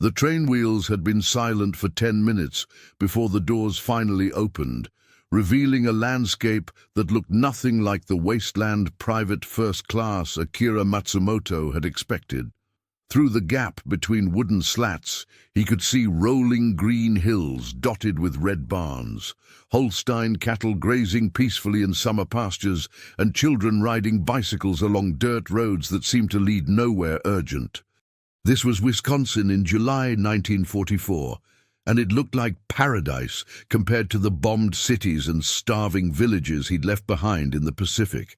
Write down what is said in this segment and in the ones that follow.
The train wheels had been silent for 10 minutes before the doors finally opened, revealing a landscape that looked nothing like the wasteland private first class Akira Matsumoto had expected. Through the gap between wooden slats, he could see rolling green hills dotted with red barns, Holstein cattle grazing peacefully in summer pastures, and children riding bicycles along dirt roads that seemed to lead nowhere urgent. This was Wisconsin in July 1944, and it looked like paradise compared to the bombed cities and starving villages he'd left behind in the Pacific.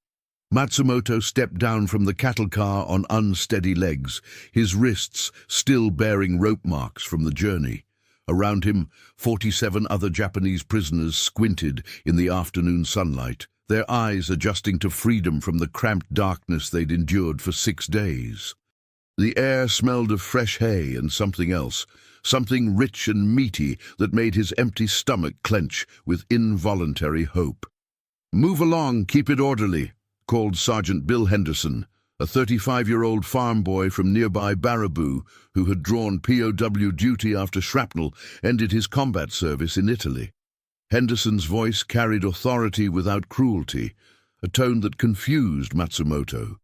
Matsumoto stepped down from the cattle car on unsteady legs, his wrists still bearing rope marks from the journey. Around him, 47 other Japanese prisoners squinted in the afternoon sunlight, their eyes adjusting to freedom from the cramped darkness they'd endured for 6 days. The air smelled of fresh hay and something else, something rich and meaty that made his empty stomach clench with involuntary hope. "Move along, keep it orderly," called Sergeant Bill Henderson, a 35-year-old farm boy from nearby Baraboo who had drawn POW duty after shrapnel ended his combat service in Italy. Henderson's voice carried authority without cruelty, a tone that confused Matsumoto.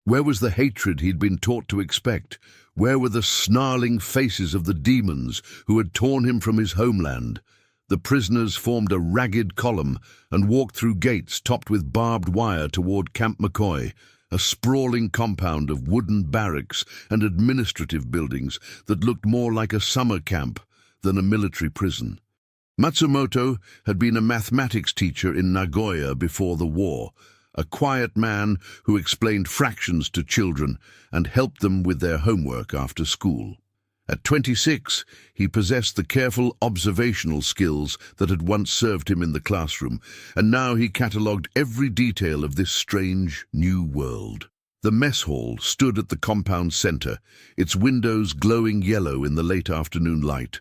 Where was the hatred he'd been taught to expect? Where were the snarling faces of the demons who had torn him from his homeland? The prisoners formed a ragged column and walked through gates topped with barbed wire toward Camp McCoy, a sprawling compound of wooden barracks and administrative buildings that looked more like a summer camp than a military prison. Matsumoto had been a mathematics teacher in Nagoya before the war, a quiet man who explained fractions to children and helped them with their homework after school. At 26, he possessed the careful observational skills that had once served him in the classroom, and now he catalogued every detail of this strange, new world. The mess hall stood at the compound center, its windows glowing yellow in the late afternoon light.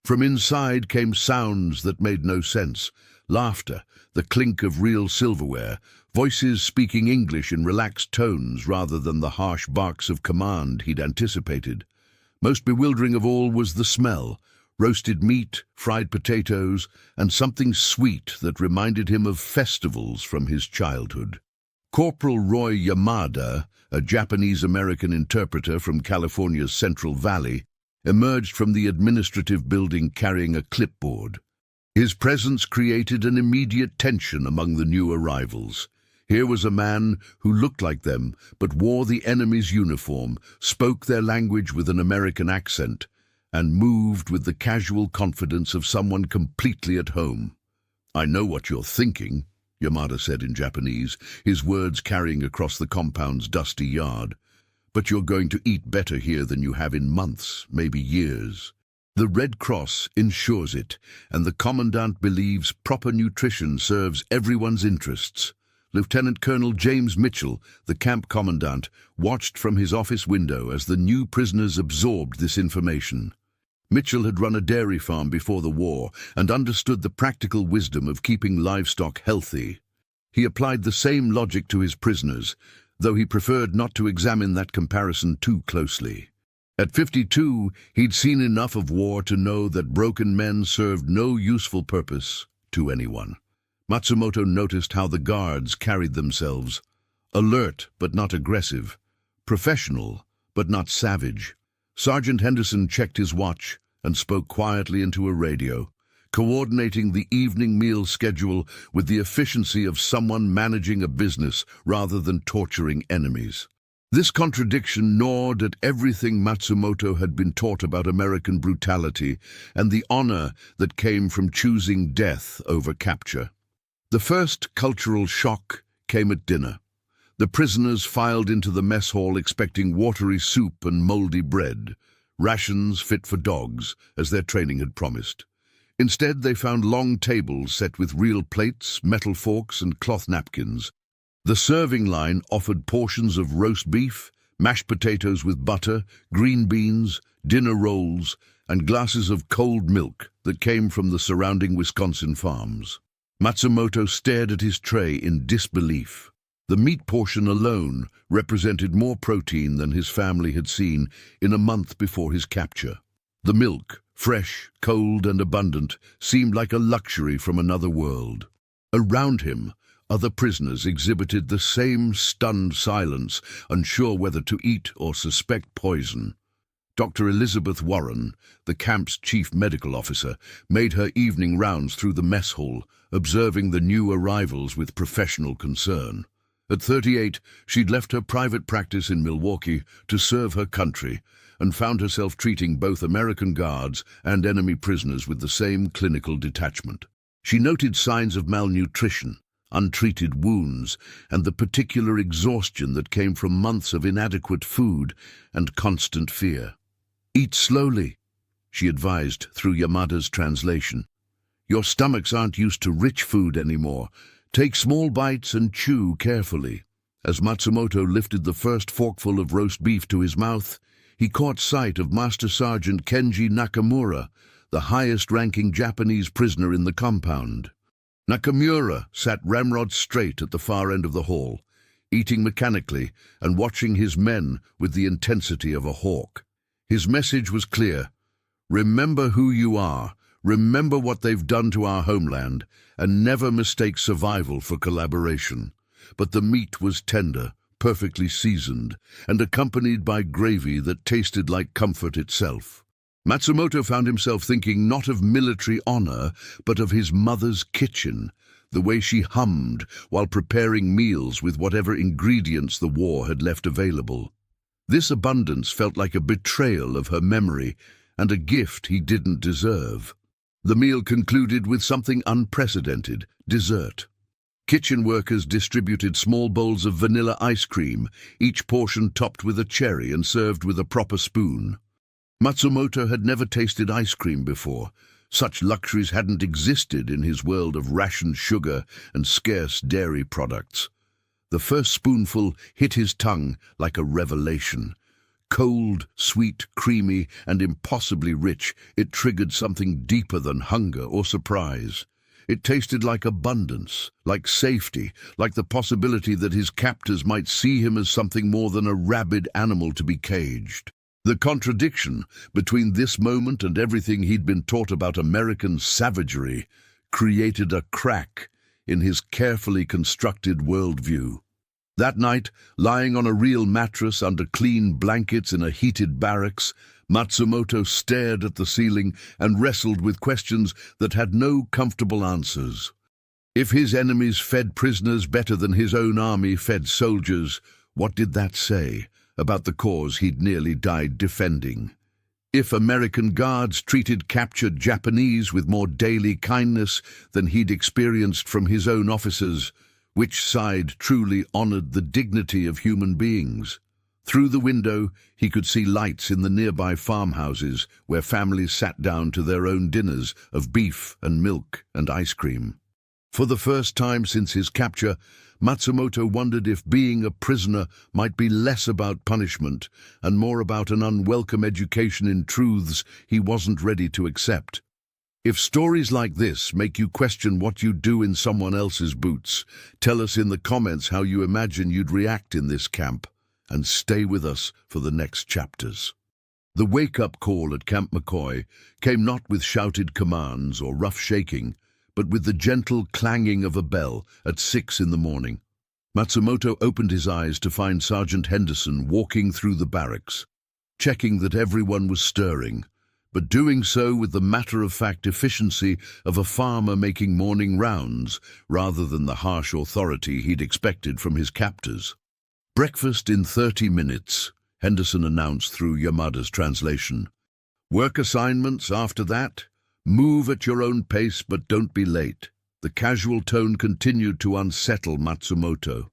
From inside came sounds that made no sense: laughter, the clink of real silverware, voices speaking English in relaxed tones rather than the harsh barks of command he'd anticipated. Most bewildering of all was the smell: roasted meat, fried potatoes, and something sweet that reminded him of festivals from his childhood. Corporal Roy Yamada, a Japanese-American interpreter from California's Central Valley, emerged from the administrative building carrying a clipboard. His presence created an immediate tension among the new arrivals. Here was a man who looked like them, but wore the enemy's uniform, spoke their language with an American accent, and moved with the casual confidence of someone completely at home. "I know what you're thinking," Yamada said in Japanese, his words carrying across the compound's dusty yard. "But you're going to eat better here than you have in months, maybe years. The Red Cross ensures it, and the Commandant believes proper nutrition serves everyone's interests." Lieutenant Colonel James Mitchell, the camp commandant, watched from his office window as the new prisoners absorbed this information. Mitchell had run a dairy farm before the war and understood the practical wisdom of keeping livestock healthy. He applied the same logic to his prisoners, though he preferred not to examine that comparison too closely. At 52, he'd seen enough of war to know that broken men served no useful purpose to anyone. Matsumoto noticed how the guards carried themselves: alert but not aggressive, professional but not savage. Sergeant Henderson checked his watch and spoke quietly into a radio, coordinating the evening meal schedule with the efficiency of someone managing a business rather than torturing enemies. This contradiction gnawed at everything Matsumoto had been taught about American brutality and the honor that came from choosing death over capture. The first cultural shock came at dinner. The prisoners filed into the mess hall expecting watery soup and moldy bread, rations fit for dogs, as their training had promised. Instead, they found long tables set with real plates, metal forks, and cloth napkins. The serving line offered portions of roast beef, mashed potatoes with butter, green beans, dinner rolls, and glasses of cold milk that came from the surrounding Wisconsin farms. Matsumoto stared at his tray in disbelief. The meat portion alone represented more protein than his family had seen in a month before his capture. The milk, fresh, cold and abundant, seemed like a luxury from another world. Around him, other prisoners exhibited the same stunned silence, unsure whether to eat or suspect poison. Dr. Elizabeth Warren, the camp's chief medical officer, made her evening rounds through the mess hall, observing the new arrivals with professional concern. At 38, she'd left her private practice in Milwaukee to serve her country, and found herself treating both American guards and enemy prisoners with the same clinical detachment. She noted signs of malnutrition, untreated wounds, and the particular exhaustion that came from months of inadequate food and constant fear. "Eat slowly," she advised through Yamada's translation. "Your stomachs aren't used to rich food anymore. Take small bites and chew carefully." As Matsumoto lifted the first forkful of roast beef to his mouth, he caught sight of Master Sergeant Kenji Nakamura, the highest-ranking Japanese prisoner in the compound. Nakamura sat ramrod straight at the far end of the hall, eating mechanically and watching his men with the intensity of a hawk. His message was clear: remember who you are, remember what they've done to our homeland, and never mistake survival for collaboration. But the meat was tender, perfectly seasoned, and accompanied by gravy that tasted like comfort itself. Matsumoto found himself thinking not of military honor, but of his mother's kitchen, the way she hummed while preparing meals with whatever ingredients the war had left available. This abundance felt like a betrayal of her memory and a gift he didn't deserve. The meal concluded with something unprecedented: dessert. Kitchen workers distributed small bowls of vanilla ice cream, each portion topped with a cherry and served with a proper spoon. Matsumoto had never tasted ice cream before. Such luxuries hadn't existed in his world of rationed sugar and scarce dairy products. The first spoonful hit his tongue like a revelation. Cold, sweet, creamy, and impossibly rich, it triggered something deeper than hunger or surprise. It tasted like abundance, like safety, like the possibility that his captors might see him as something more than a rabid animal to be caged. The contradiction between this moment and everything he'd been taught about American savagery created a crack in his carefully constructed worldview. That night, lying on a real mattress under clean blankets in a heated barracks, Matsumoto stared at the ceiling and wrestled with questions that had no comfortable answers. If his enemies fed prisoners better than his own army fed soldiers, what did that say about the cause he'd nearly died defending? If American guards treated captured Japanese with more daily kindness than he'd experienced from his own officers, which side truly honored the dignity of human beings? Through the window, he could see lights in the nearby farmhouses where families sat down to their own dinners of beef and milk and ice cream. For the first time since his capture, Matsumoto wondered if being a prisoner might be less about punishment and more about an unwelcome education in truths he wasn't ready to accept. If stories like this make you question what you'd do in someone else's boots, tell us in the comments how you imagine you'd react in this camp, and stay with us for the next chapters. The wake-up call at Camp McCoy came not with shouted commands or rough shaking, but with the gentle clanging of a bell at 6 in the morning. Matsumoto opened his eyes to find Sergeant Henderson walking through the barracks, checking that everyone was stirring, but doing so with the matter-of-fact efficiency of a farmer making morning rounds, rather than the harsh authority he'd expected from his captors. "Breakfast in 30 minutes, Henderson announced through Yamada's translation. "Work assignments after that? Move at your own pace, but don't be late." The casual tone continued to unsettle Matsumoto.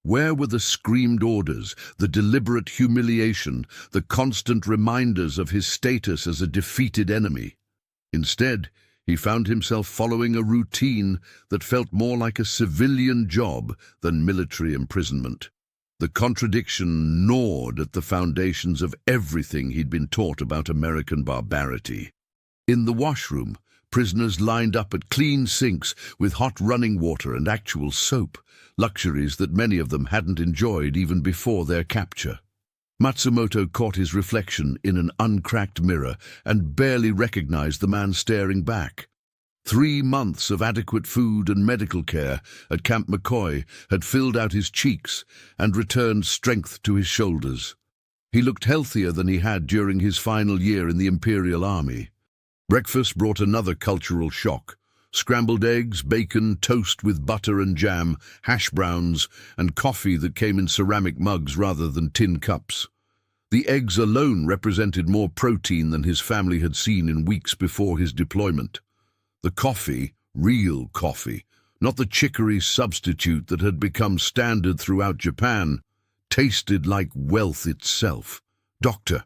Where were the screamed orders, the deliberate humiliation, the constant reminders of his status as a defeated enemy? Instead, he found himself following a routine that felt more like a civilian job than military imprisonment. The contradiction gnawed at the foundations of everything he'd been taught about American barbarity. In the washroom, prisoners lined up at clean sinks with hot running water and actual soap, luxuries that many of them hadn't enjoyed even before their capture. Matsumoto caught his reflection in an uncracked mirror and barely recognized the man staring back. 3 months of adequate food and medical care at Camp McCoy had filled out his cheeks and returned strength to his shoulders. He looked healthier than he had during his final year in the Imperial Army. Breakfast brought another cultural shock. Scrambled eggs, bacon, toast with butter and jam, hash browns, and coffee that came in ceramic mugs rather than tin cups. The eggs alone represented more protein than his family had seen in weeks before his deployment. The coffee, real coffee, not the chicory substitute that had become standard throughout Japan, tasted like wealth itself. Doctor.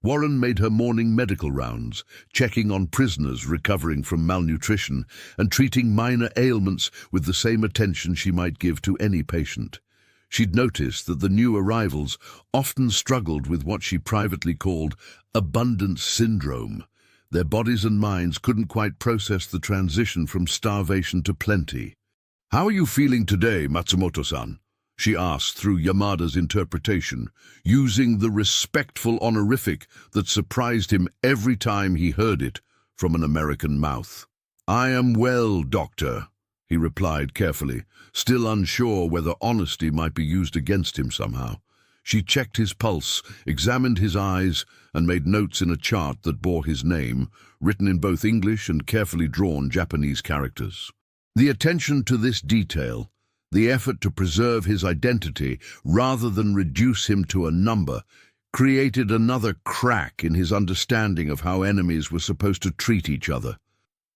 Warren made her morning medical rounds, checking on prisoners recovering from malnutrition and treating minor ailments with the same attention she might give to any patient. She'd noticed that the new arrivals often struggled with what she privately called abundance syndrome. Their bodies and minds couldn't quite process the transition from starvation to plenty. "How are you feeling today, Matsumoto-san?" she asked through Yamada's interpretation, using the respectful honorific that surprised him every time he heard it from an American mouth. "I am well, doctor," he replied carefully, still unsure whether honesty might be used against him somehow. She checked his pulse, examined his eyes, and made notes in a chart that bore his name, written in both English and carefully drawn Japanese characters. The attention to this detail, the effort to preserve his identity rather than reduce him to a number, created another crack in his understanding of how enemies were supposed to treat each other.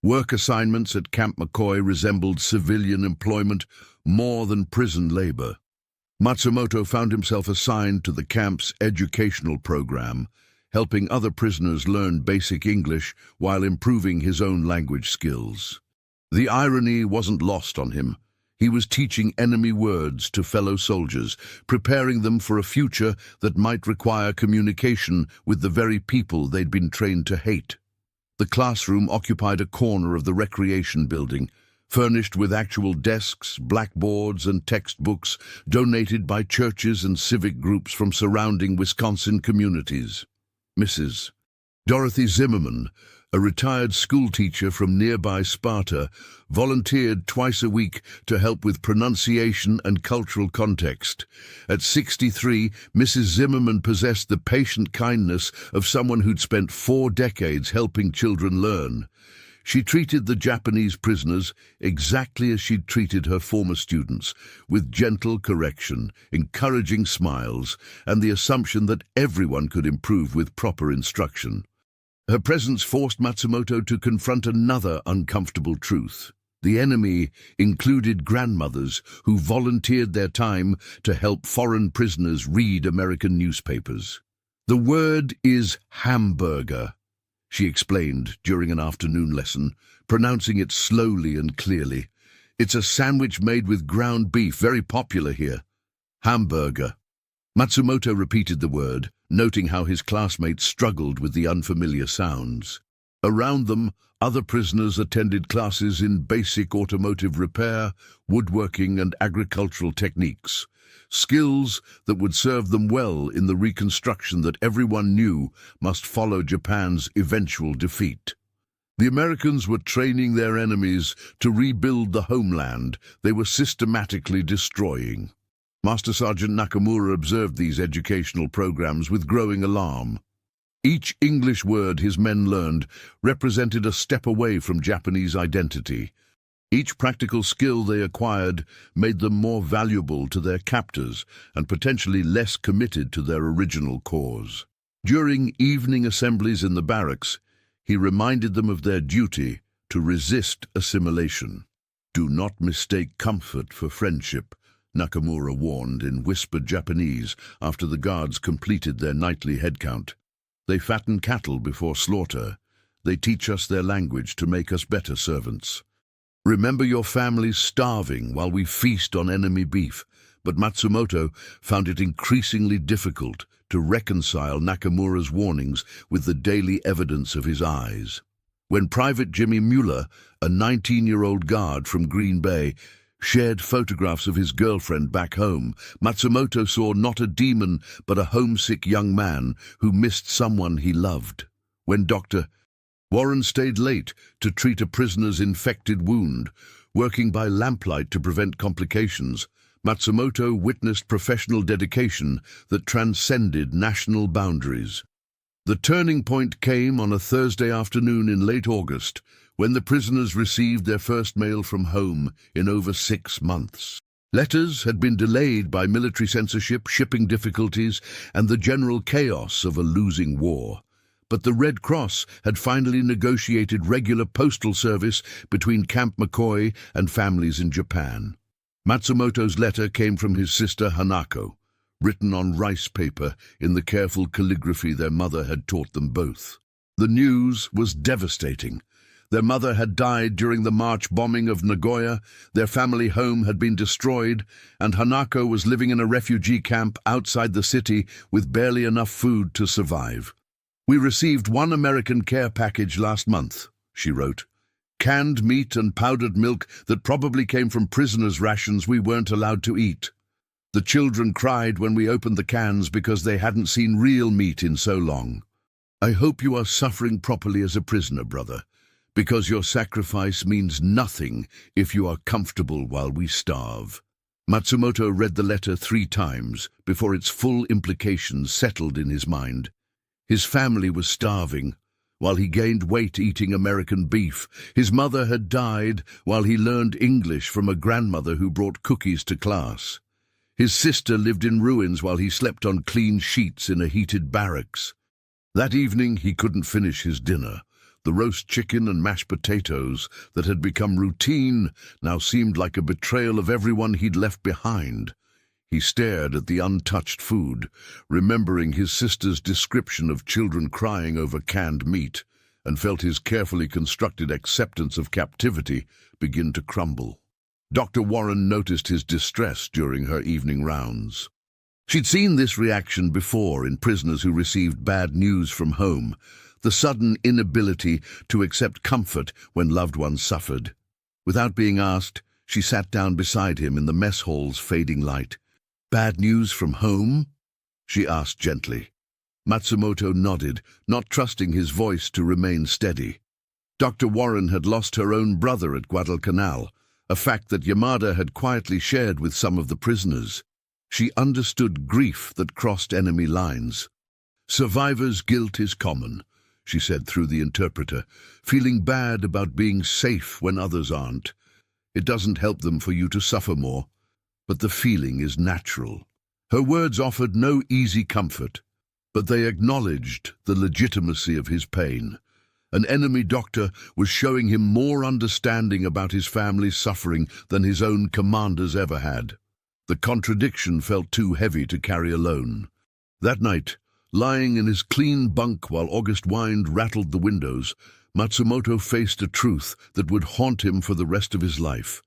Work assignments at Camp McCoy resembled civilian employment more than prison labor. Matsumoto found himself assigned to the camp's educational program, helping other prisoners learn basic English while improving his own language skills. The irony wasn't lost on him. He was teaching enemy words to fellow soldiers, preparing them for a future that might require communication with the very people they'd been trained to hate. The classroom occupied a corner of the recreation building, furnished with actual desks, blackboards, and textbooks donated by churches and civic groups from surrounding Wisconsin communities. Mrs. Dorothy Zimmerman, a retired schoolteacher from nearby Sparta, volunteered twice a week to help with pronunciation and cultural context. At 63, Mrs. Zimmerman possessed the patient kindness of someone who'd spent 4 decades helping children learn. She treated the Japanese prisoners exactly as she'd treated her former students, with gentle correction, encouraging smiles, and the assumption that everyone could improve with proper instruction. Her presence forced Matsumoto to confront another uncomfortable truth. The enemy included grandmothers who volunteered their time to help foreign prisoners read American newspapers. "The word is hamburger," she explained during an afternoon lesson, pronouncing it slowly and clearly. "It's a sandwich made with ground beef, very popular here. Hamburger." Matsumoto repeated the word, noting how his classmates struggled with the unfamiliar sounds. Around them, other prisoners attended classes in basic automotive repair, woodworking, and agricultural techniques, skills that would serve them well in the reconstruction that everyone knew must follow Japan's eventual defeat. The Americans were training their enemies to rebuild the homeland they were systematically destroying. Master Sergeant Nakamura observed these educational programs with growing alarm. Each English word his men learned represented a step away from Japanese identity. Each practical skill they acquired made them more valuable to their captors and potentially less committed to their original cause. During evening assemblies in the barracks, he reminded them of their duty to resist assimilation. "Do not mistake comfort for friendship," Nakamura warned in whispered Japanese after the guards completed their nightly head count. "They fatten cattle before slaughter. They teach us their language to make us better servants. Remember your families starving while we feast on enemy beef." But Matsumoto found it increasingly difficult to reconcile Nakamura's warnings with the daily evidence of his eyes. When Private Jimmy Mueller, a 19-year-old guard from Green Bay, shared photographs of his girlfriend back home. Matsumoto saw not a demon, but a homesick young man who missed someone he loved. When Dr. Warren stayed late to treat a prisoner's infected wound, working by lamplight to prevent complications, Matsumoto witnessed professional dedication that transcended national boundaries. The turning point came on a Thursday afternoon in late August, when the prisoners received their first mail from home in over 6 months. Letters had been delayed by military censorship, shipping difficulties, and the general chaos of a losing war. But the Red Cross had finally negotiated regular postal service between Camp McCoy and families in Japan. Matsumoto's letter came from his sister Hanako, written on rice paper in the careful calligraphy their mother had taught them both. The news was devastating. Their mother had died during the March bombing of Nagoya, their family home had been destroyed, and Hanako was living in a refugee camp outside the city with barely enough food to survive. "We received one American care package last month," she wrote. "Canned meat and powdered milk that probably came from prisoners' rations we weren't allowed to eat. The children cried when we opened the cans because they hadn't seen real meat in so long. I hope you are suffering properly as a prisoner, brother, because your sacrifice means nothing if you are comfortable while we starve." Matsumoto read the letter 3 times before its full implications settled in his mind. His family was starving, while he gained weight eating American beef. His mother had died while he learned English from a grandmother who brought cookies to class. His sister lived in ruins while he slept on clean sheets in a heated barracks. That evening he couldn't finish his dinner. The roast chicken and mashed potatoes that had become routine now seemed like a betrayal of everyone he'd left behind. He stared at the untouched food, remembering his sister's description of children crying over canned meat, and felt his carefully constructed acceptance of captivity begin to crumble. Dr. Warren noticed his distress during her evening rounds. She'd seen this reaction before in prisoners who received bad news from home, the sudden inability to accept comfort when loved ones suffered. Without being asked, she sat down beside him in the mess hall's fading light. "Bad news from home?" she asked gently. Matsumoto nodded, not trusting his voice to remain steady. Dr. Warren had lost her own brother at Guadalcanal, a fact that Yamada had quietly shared with some of the prisoners. She understood grief that crossed enemy lines. "Survivors' guilt is common," she said through the interpreter, "feeling bad about being safe when others aren't. It doesn't help them for you to suffer more, but the feeling is natural." Her words offered no easy comfort, but they acknowledged the legitimacy of his pain. An enemy doctor was showing him more understanding about his family's suffering than his own commanders ever had. The contradiction felt too heavy to carry alone. That night, lying in his clean bunk while August wind rattled the windows, Matsumoto faced a truth that would haunt him for the rest of his life.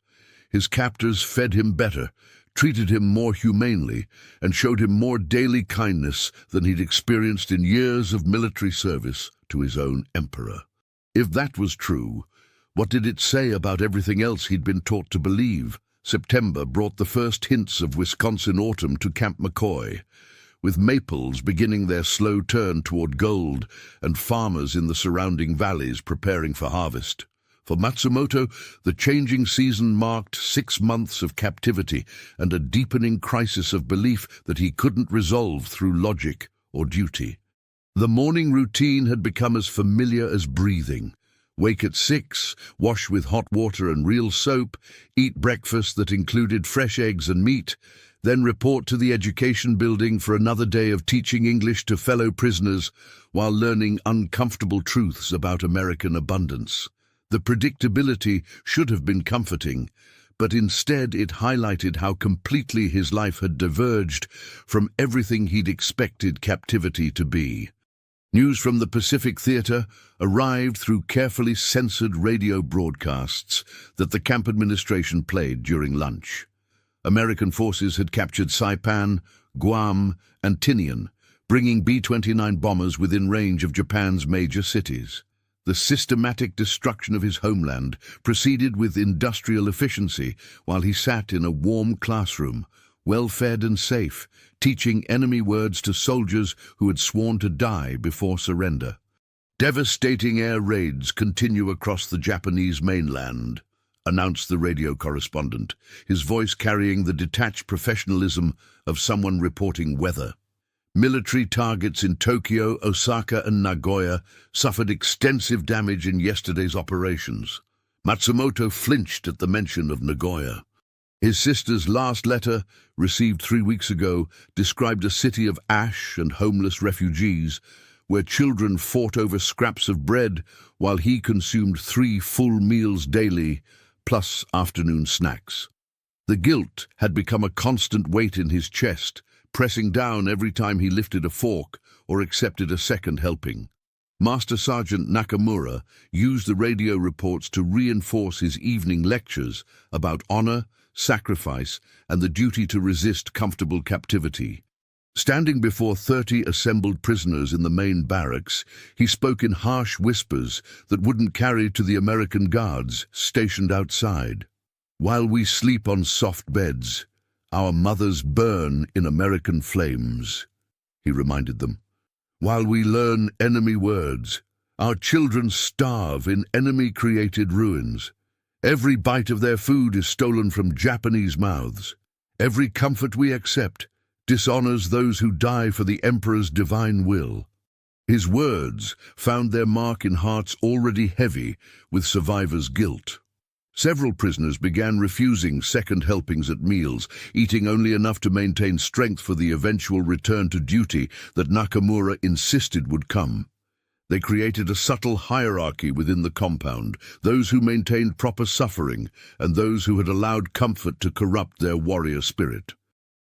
His captors fed him better, treated him more humanely, and showed him more daily kindness than he'd experienced in years of military service to his own emperor. If that was true, what did it say about everything else he'd been taught to believe? September brought the first hints of Wisconsin autumn to Camp McCoy, with maples beginning their slow turn toward gold and farmers in the surrounding valleys preparing for harvest. For Matsumoto, the changing season marked 6 months of captivity and a deepening crisis of belief that he couldn't resolve through logic or duty. The morning routine had become as familiar as breathing. Wake at 6, wash with hot water and real soap, eat breakfast that included fresh eggs and meat, then report to the education building for another day of teaching English to fellow prisoners while learning uncomfortable truths about American abundance. The predictability should have been comforting, but instead it highlighted how completely his life had diverged from everything he'd expected captivity to be. News from the Pacific Theater arrived through carefully censored radio broadcasts that the camp administration played during lunch. American forces had captured Saipan, Guam, and Tinian, bringing B-29 bombers within range of Japan's major cities. The systematic destruction of his homeland proceeded with industrial efficiency while he sat in a warm classroom, well-fed and safe, teaching enemy words to soldiers who had sworn to die before surrender. "Devastating air raids continue across the Japanese mainland," announced the radio correspondent, his voice carrying the detached professionalism of someone reporting weather. Military targets in Tokyo, Osaka and Nagoya suffered extensive damage in yesterday's operations. Matsumoto flinched at the mention of Nagoya. His sister's last letter, received 3 weeks ago, described a city of ash and homeless refugees, where children fought over scraps of bread while he consumed 3 full meals daily, plus afternoon snacks. The guilt had become a constant weight in his chest, pressing down every time he lifted a fork or accepted a second helping. Master Sergeant Nakamura used the radio reports to reinforce his evening lectures about honor, sacrifice, and the duty to resist comfortable captivity. Standing before 30 assembled prisoners in the main barracks, he spoke in harsh whispers that wouldn't carry to the American guards stationed outside. "While we sleep on soft beds, our mothers burn in American flames," he reminded them. "While we learn enemy words, our children starve in enemy-created ruins. Every bite of their food is stolen from Japanese mouths. Every comfort we accept dishonors those who die for the Emperor's divine will." His words found their mark in hearts already heavy with survivors' guilt. Several prisoners began refusing second helpings at meals, eating only enough to maintain strength for the eventual return to duty that Nakamura insisted would come. They created a subtle hierarchy within the compound, those who maintained proper suffering and those who had allowed comfort to corrupt their warrior spirit.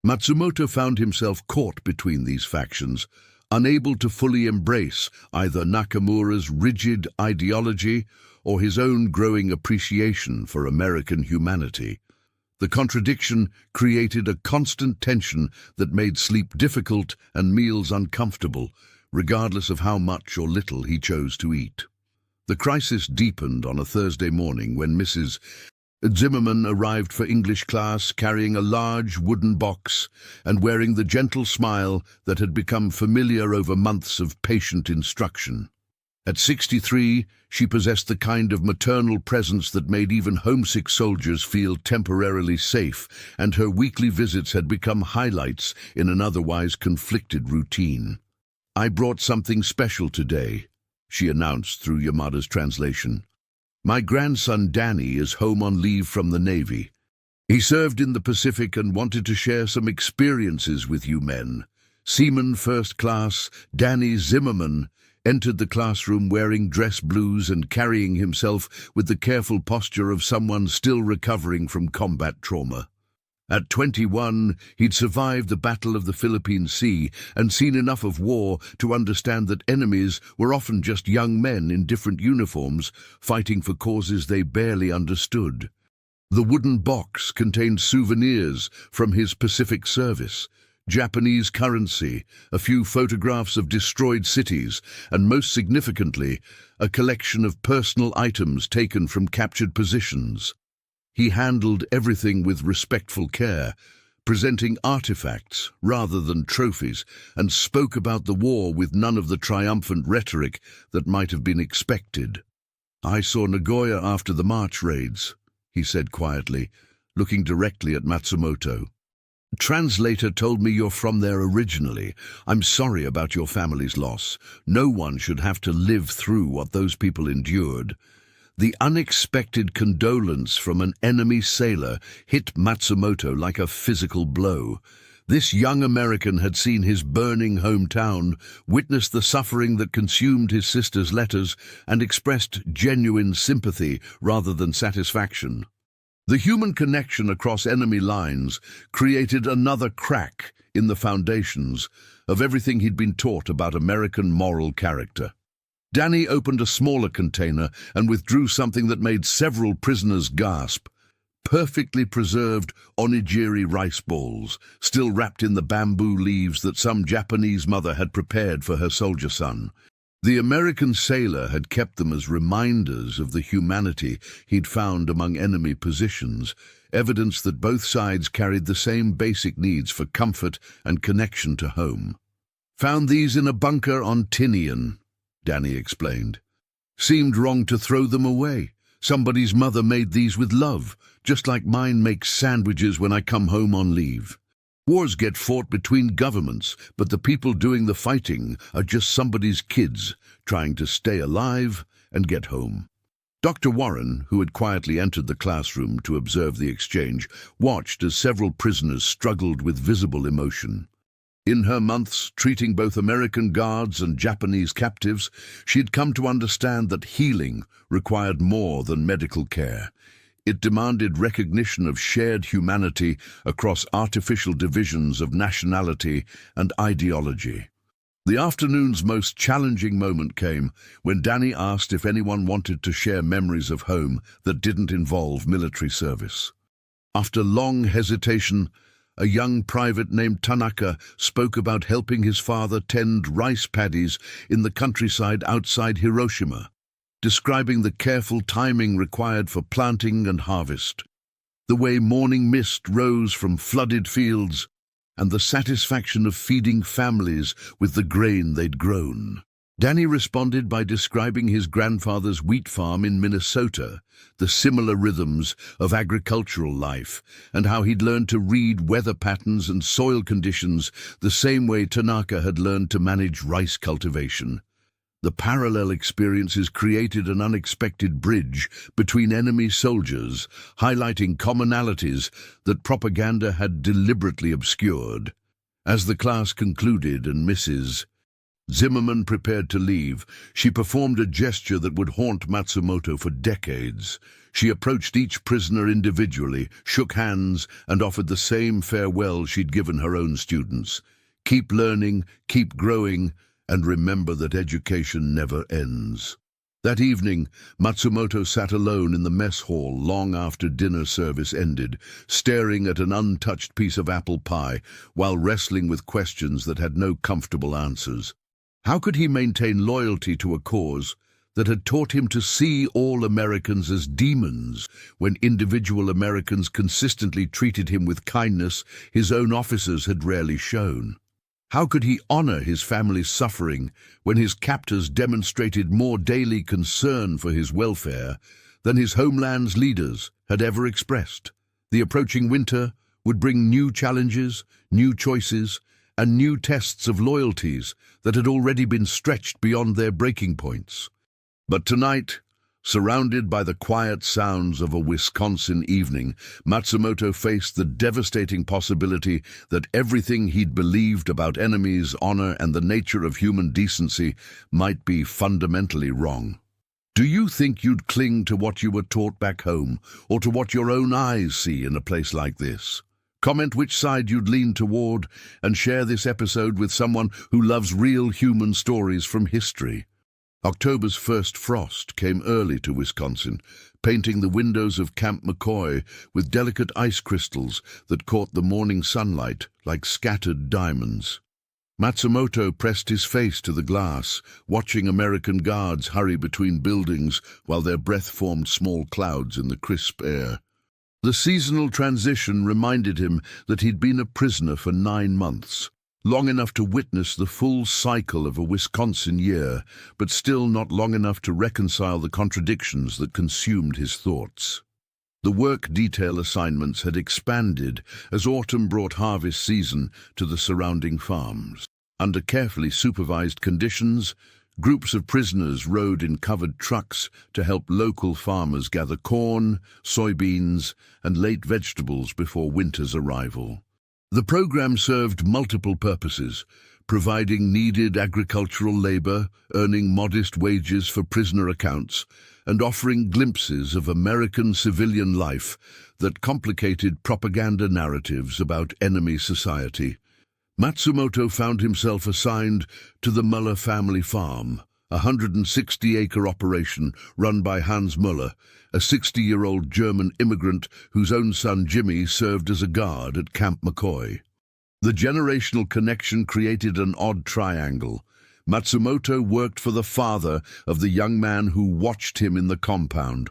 Matsumoto found himself caught between these factions, unable to fully embrace either Nakamura's rigid ideology or his own growing appreciation for American humanity. The contradiction created a constant tension that made sleep difficult and meals uncomfortable, regardless of how much or little he chose to eat. The crisis deepened on a Thursday morning when Mrs. Zimmerman arrived for English class carrying a large wooden box and wearing the gentle smile that had become familiar over months of patient instruction. At 63, she possessed the kind of maternal presence that made even homesick soldiers feel temporarily safe, and her weekly visits had become highlights in an otherwise conflicted routine. "I brought something special today," she announced through Yamada's translation. "My grandson Danny is home on leave from the Navy. He served in the Pacific and wanted to share some experiences with you men." Seaman First Class Danny Zimmerman entered the classroom wearing dress blues and carrying himself with the careful posture of someone still recovering from combat trauma. At 21, he'd survived the Battle of the Philippine Sea and seen enough of war to understand that enemies were often just young men in different uniforms fighting for causes they barely understood. The wooden box contained souvenirs from his Pacific service, Japanese currency, a few photographs of destroyed cities, and most significantly, a collection of personal items taken from captured positions. He handled everything with respectful care, presenting artifacts rather than trophies, and spoke about the war with none of the triumphant rhetoric that might have been expected. "I saw Nagoya after the March raids," he said quietly, looking directly at Matsumoto. "Translator told me you're from there originally. I'm sorry about your family's loss. No one should have to live through what those people endured." The unexpected condolence from an enemy sailor hit Matsumoto like a physical blow. This young American had seen his burning hometown, witnessed the suffering that consumed his sister's letters, and expressed genuine sympathy rather than satisfaction. The human connection across enemy lines created another crack in the foundations of everything he'd been taught about American moral character. Danny opened a smaller container and withdrew something that made several prisoners gasp. Perfectly preserved onigiri rice balls, still wrapped in the bamboo leaves that some Japanese mother had prepared for her soldier son. The American sailor had kept them as reminders of the humanity he'd found among enemy positions, evidence that both sides carried the same basic needs for comfort and connection to home. "Found these in a bunker on Tinian," Danny explained. "Seemed wrong to throw them away. Somebody's mother made these with love, just like mine makes sandwiches when I come home on leave. Wars get fought between governments, but the people doing the fighting are just somebody's kids trying to stay alive and get home." Dr. Warren, who had quietly entered the classroom to observe the exchange, watched as several prisoners struggled with visible emotion. In her months treating both American guards and Japanese captives, she had come to understand that healing required more than medical care. It demanded recognition of shared humanity across artificial divisions of nationality and ideology. The afternoon's most challenging moment came when Danny asked if anyone wanted to share memories of home that didn't involve military service. After long hesitation, a young private named Tanaka spoke about helping his father tend rice paddies in the countryside outside Hiroshima, describing the careful timing required for planting and harvest, the way morning mist rose from flooded fields, and the satisfaction of feeding families with the grain they'd grown. Danny responded by describing his grandfather's wheat farm in Minnesota, the similar rhythms of agricultural life, and how he'd learned to read weather patterns and soil conditions the same way Tanaka had learned to manage rice cultivation. The parallel experiences created an unexpected bridge between enemy soldiers, highlighting commonalities that propaganda had deliberately obscured. As the class concluded and Mrs. Zimmerman prepared to leave, she performed a gesture that would haunt Matsumoto for decades. She approached each prisoner individually, shook hands, and offered the same farewell she'd given her own students. "Keep learning, keep growing, and remember that education never ends." That evening, Matsumoto sat alone in the mess hall long after dinner service ended, staring at an untouched piece of apple pie while wrestling with questions that had no comfortable answers. How could he maintain loyalty to a cause that had taught him to see all Americans as demons when individual Americans consistently treated him with kindness his own officers had rarely shown? How could he honor his family's suffering when his captors demonstrated more daily concern for his welfare than his homeland's leaders had ever expressed? The approaching winter would bring new challenges, new choices, and new tests of loyalties that had already been stretched beyond their breaking points. But tonight, surrounded by the quiet sounds of a Wisconsin evening, Matsumoto faced the devastating possibility that everything he'd believed about enemies, honor, and the nature of human decency might be fundamentally wrong. Do you think you'd cling to what you were taught back home, or to what your own eyes see in a place like this? Comment which side you'd lean toward, and share this episode with someone who loves real human stories from history. October's first frost came early to Wisconsin, painting the windows of Camp McCoy with delicate ice crystals that caught the morning sunlight like scattered diamonds. Matsumoto pressed his face to the glass, watching American guards hurry between buildings while their breath formed small clouds in the crisp air. The seasonal transition reminded him that he'd been a prisoner for 9 months, long enough to witness the full cycle of a Wisconsin year, but still not long enough to reconcile the contradictions that consumed his thoughts. The work detail assignments had expanded as autumn brought harvest season to the surrounding farms. Under carefully supervised conditions, groups of prisoners rode in covered trucks to help local farmers gather corn, soybeans, and late vegetables before winter's arrival. The program served multiple purposes, providing needed agricultural labor, earning modest wages for prisoner accounts, and offering glimpses of American civilian life that complicated propaganda narratives about enemy society. Matsumoto found himself assigned to the Muller family farm, a 160-acre operation run by Hans Muller, a 60-year-old German immigrant whose own son Jimmy served as a guard at Camp McCoy. The generational connection created an odd triangle. Matsumoto worked for the father of the young man who watched him in the compound,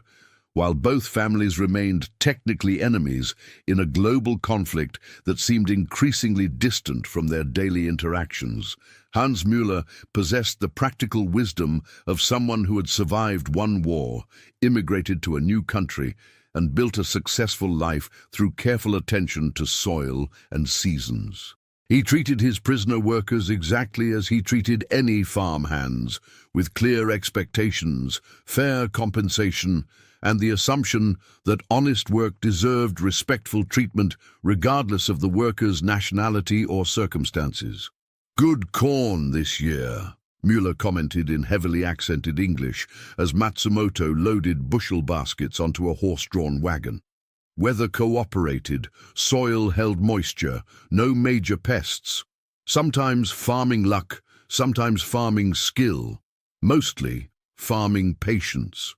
while both families remained technically enemies in a global conflict that seemed increasingly distant from their daily interactions. Hans Müller possessed the practical wisdom of someone who had survived one war, immigrated to a new country, and built a successful life through careful attention to soil and seasons. He treated his prisoner workers exactly as he treated any farm hands, with clear expectations, fair compensation, and the assumption that honest work deserved respectful treatment regardless of the worker's nationality or circumstances. "Good corn this year," Müller commented in heavily accented English as Matsumoto loaded bushel baskets onto a horse-drawn wagon. Weather cooperated, soil held moisture, no major pests. Sometimes farming luck, sometimes farming skill, mostly farming patience.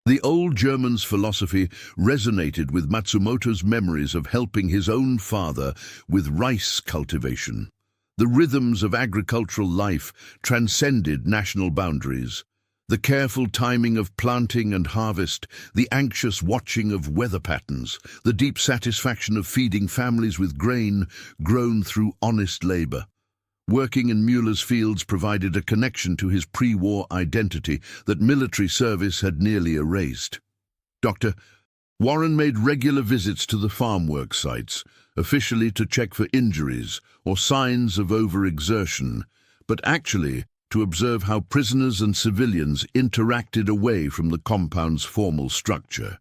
The old German's philosophy resonated with Matsumoto's memories of helping his own father with rice cultivation. The rhythms of agricultural life transcended national boundaries. The careful timing of planting and harvest, the anxious watching of weather patterns, the deep satisfaction of feeding families with grain grown through honest labor. Working in Müller's fields provided a connection to his pre-war identity that military service had nearly erased. Dr. Warren made regular visits to the farm work sites, officially to check for injuries or signs of overexertion, but actually to observe how prisoners and civilians interacted away from the compound's formal structure.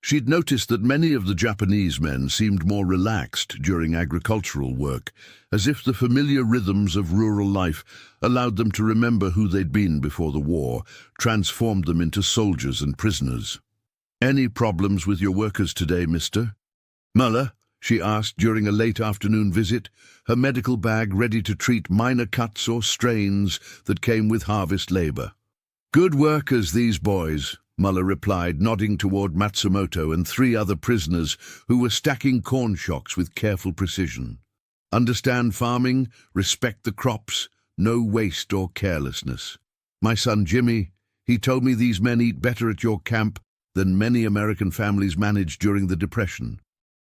She'd noticed that many of the Japanese men seemed more relaxed during agricultural work, as if the familiar rhythms of rural life allowed them to remember who they'd been before the war, transformed them into soldiers and prisoners. "Any problems with your workers today, mister?" "Müller?" she asked during a late afternoon visit, her medical bag ready to treat minor cuts or strains that came with harvest labor. "Good workers, these boys," Müller replied, nodding toward Matsumoto and 3 other prisoners who were stacking corn shocks with careful precision. "Understand farming, respect the crops, no waste or carelessness. My son Jimmy, he told me these men eat better at your camp than many American families managed during the Depression.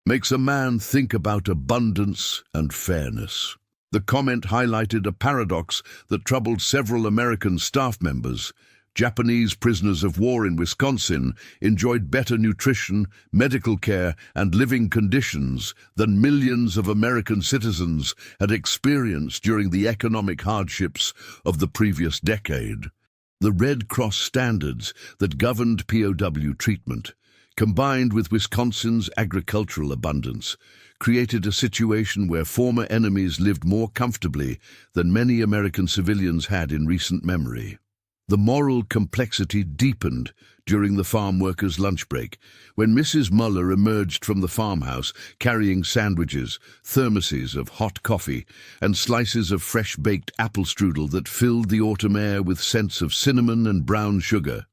Makes a man think about abundance and fairness." The comment highlighted a paradox that troubled several American staff members. Japanese prisoners of war in Wisconsin enjoyed better nutrition, medical care, and living conditions than millions of American citizens had experienced during the economic hardships of the previous decade. The Red Cross standards that governed POW treatment, combined with Wisconsin's agricultural abundance, created a situation where former enemies lived more comfortably than many American civilians had in recent memory. The moral complexity deepened during the farm workers' lunch break, when Mrs. Müller emerged from the farmhouse carrying sandwiches, thermoses of hot coffee, and slices of fresh-baked apple strudel that filled the autumn air with scents of cinnamon and brown sugar.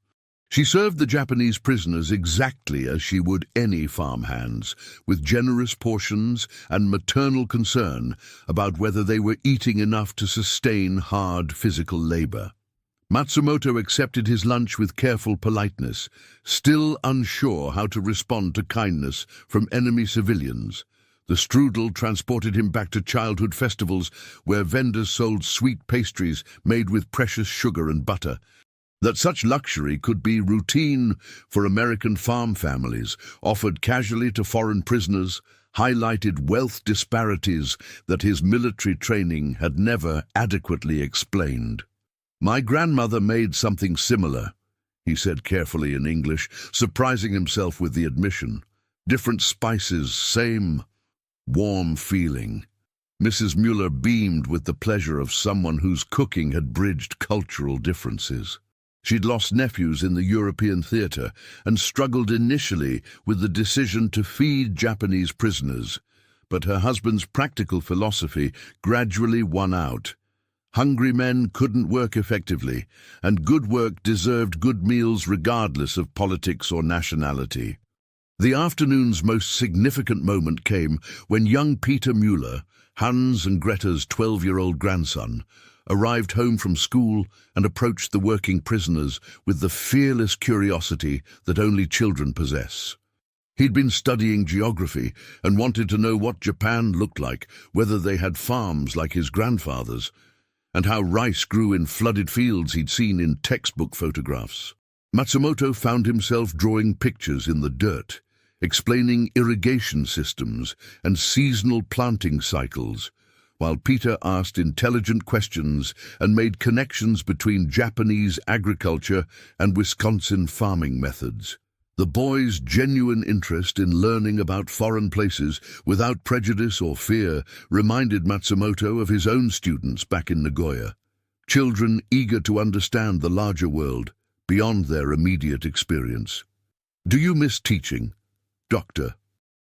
She served the Japanese prisoners exactly as she would any farmhands, with generous portions and maternal concern about whether they were eating enough to sustain hard physical labor. Matsumoto accepted his lunch with careful politeness, still unsure how to respond to kindness from enemy civilians. The strudel transported him back to childhood festivals where vendors sold sweet pastries made with precious sugar and butter. That such luxury could be routine for American farm families, offered casually to foreign prisoners, highlighted wealth disparities that his military training had never adequately explained. "My grandmother made something similar," he said carefully in English, surprising himself with the admission. "Different spices, same warm feeling." Mrs. Müller beamed with the pleasure of someone whose cooking had bridged cultural differences. She'd lost nephews in the European theater and struggled initially with the decision to feed Japanese prisoners, but her husband's practical philosophy gradually won out. Hungry men couldn't work effectively, and good work deserved good meals regardless of politics or nationality. The afternoon's most significant moment came when young Peter Müller, Hans and Greta's 12-year-old grandson, arrived home from school and approached the working prisoners with the fearless curiosity that only children possess. He'd been studying geography and wanted to know what Japan looked like, whether they had farms like his grandfather's, and how rice grew in flooded fields he'd seen in textbook photographs. Matsumoto found himself drawing pictures in the dirt, explaining irrigation systems and seasonal planting cycles, while Peter asked intelligent questions and made connections between Japanese agriculture and Wisconsin farming methods. The boy's genuine interest in learning about foreign places without prejudice or fear reminded Matsumoto of his own students back in Nagoya, children eager to understand the larger world beyond their immediate experience. "Do you miss teaching, Doctor?"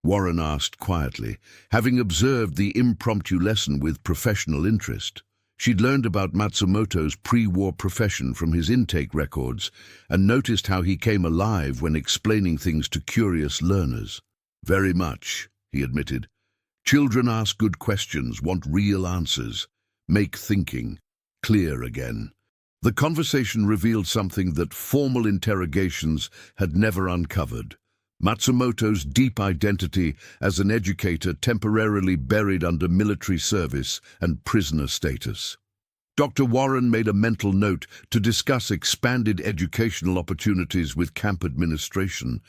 Warren asked quietly, having observed the impromptu lesson with professional interest. She'd learned about Matsumoto's pre-war profession from his intake records and noticed how he came alive when explaining things to curious learners. "Very much," he admitted. "Children ask good questions, want real answers, make thinking clear again." The conversation revealed something that formal interrogations had never uncovered: Matsumoto's deep identity as an educator temporarily buried under military service and prisoner status. Dr. Warren made a mental note to discuss expanded educational opportunities with camp administration.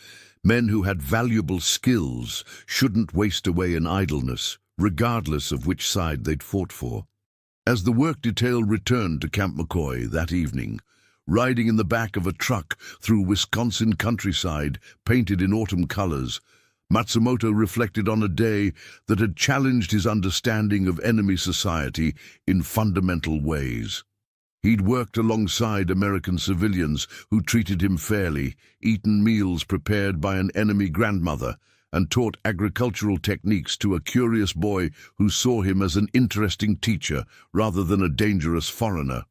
Men who had valuable skills shouldn't waste away in idleness, regardless of which side they'd fought for. As the work detail returned to Camp McCoy that evening, riding in the back of a truck through Wisconsin countryside painted in autumn colors, Matsumoto reflected on a day that had challenged his understanding of enemy society in fundamental ways. He'd worked alongside American civilians who treated him fairly, eaten meals prepared by an enemy grandmother, and taught agricultural techniques to a curious boy who saw him as an interesting teacher rather than a dangerous foreigner.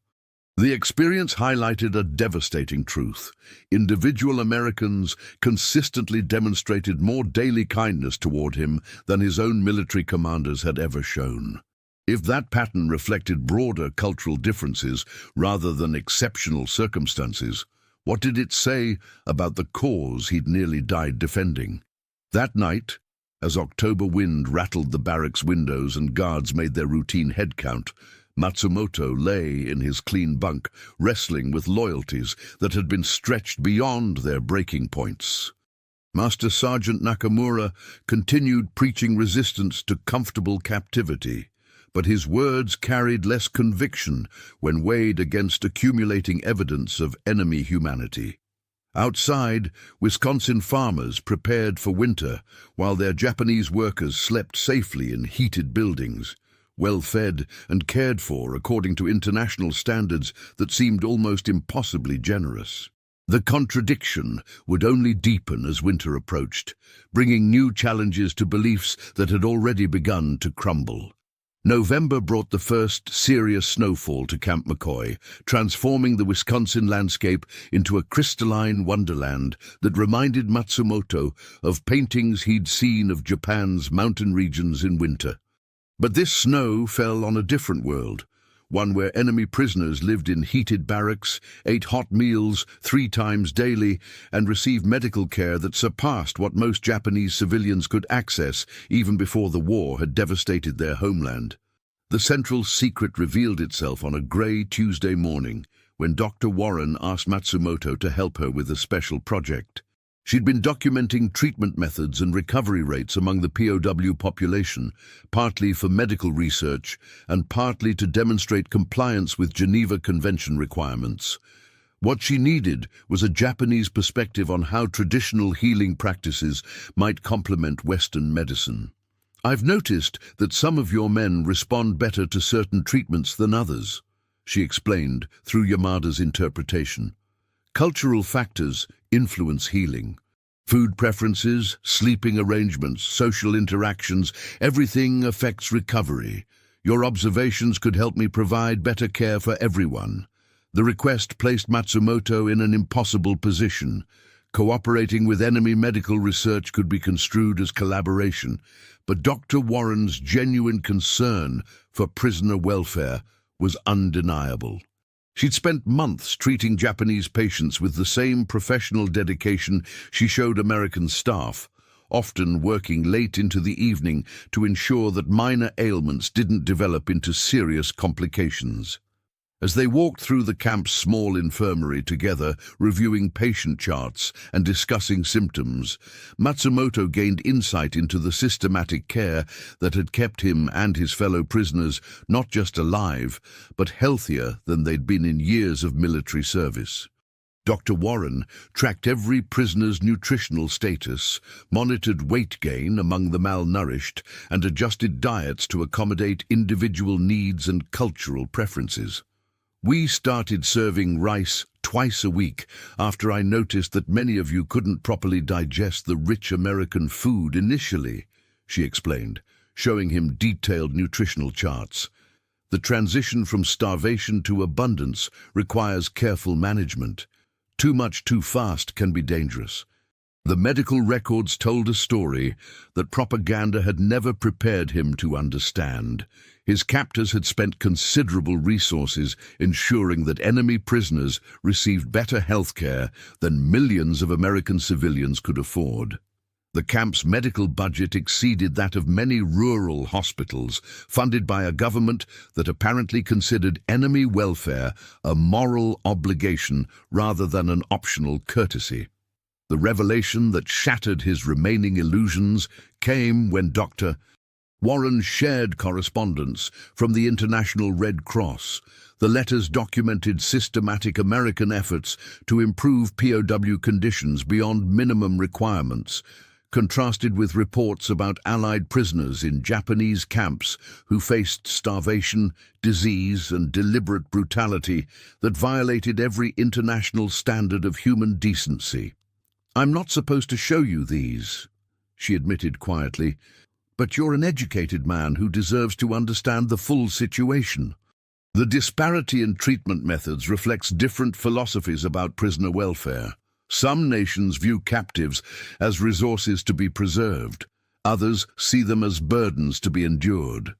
The experience highlighted a devastating truth. Individual Americans consistently demonstrated more daily kindness toward him than his own military commanders had ever shown. If that pattern reflected broader cultural differences rather than exceptional circumstances, what did it say about the cause he'd nearly died defending? That night, as October wind rattled the barracks windows and guards made their routine head count, Matsumoto lay in his clean bunk, wrestling with loyalties that had been stretched beyond their breaking points. Master Sergeant Nakamura continued preaching resistance to comfortable captivity, but his words carried less conviction when weighed against accumulating evidence of enemy humanity. Outside, Wisconsin farmers prepared for winter, while their Japanese workers slept safely in heated buildings, well-fed and cared for according to international standards that seemed almost impossibly generous. The contradiction would only deepen as winter approached, bringing new challenges to beliefs that had already begun to crumble. November brought the first serious snowfall to Camp McCoy, transforming the Wisconsin landscape into a crystalline wonderland that reminded Matsumoto of paintings he'd seen of Japan's mountain regions in winter. But this snow fell on a different world, one where enemy prisoners lived in heated barracks, ate hot meals 3 times daily, and received medical care that surpassed what most Japanese civilians could access even before the war had devastated their homeland. The central secret revealed itself on a grey Tuesday morning when Dr. Warren asked Matsumoto to help her with a special project. She'd been documenting treatment methods and recovery rates among the POW population, partly for medical research and partly to demonstrate compliance with Geneva Convention requirements. What she needed was a Japanese perspective on how traditional healing practices might complement Western medicine. "I've noticed that some of your men respond better to certain treatments than others," she explained through Yamada's interpretation. "Cultural factors influence healing. Food preferences, sleeping arrangements, social interactions, everything affects recovery. Your observations could help me provide better care for everyone." The request placed Matsumoto in an impossible position. Cooperating with enemy medical research could be construed as collaboration, but Dr. Warren's genuine concern for prisoner welfare was undeniable. She'd spent months treating Japanese patients with the same professional dedication she showed American staff, often working late into the evening to ensure that minor ailments didn't develop into serious complications. As they walked through the camp's small infirmary together, reviewing patient charts and discussing symptoms, Matsumoto gained insight into the systematic care that had kept him and his fellow prisoners not just alive, but healthier than they'd been in years of military service. Dr. Warren tracked every prisoner's nutritional status, monitored weight gain among the malnourished, and adjusted diets to accommodate individual needs and cultural preferences. "We started serving rice twice a week after I noticed that many of you couldn't properly digest the rich American food initially," she explained, showing him detailed nutritional charts. "The transition from starvation to abundance requires careful management. Too much too fast can be dangerous." The medical records told a story that propaganda had never prepared him to understand. His captors had spent considerable resources ensuring that enemy prisoners received better health care than millions of American civilians could afford. The camp's medical budget exceeded that of many rural hospitals, funded by a government that apparently considered enemy welfare a moral obligation rather than an optional courtesy. The revelation that shattered his remaining illusions came when Dr. Warren shared correspondence from the International Red Cross. The letters documented systematic American efforts to improve POW conditions beyond minimum requirements, contrasted with reports about Allied prisoners in Japanese camps who faced starvation, disease, and deliberate brutality that violated every international standard of human decency. "I'm not supposed to show you these," she admitted quietly, "but you're an educated man who deserves to understand the full situation." The disparity in treatment methods reflects different philosophies about prisoner welfare. Some nations view captives as resources to be preserved. Others see them as burdens to be endured.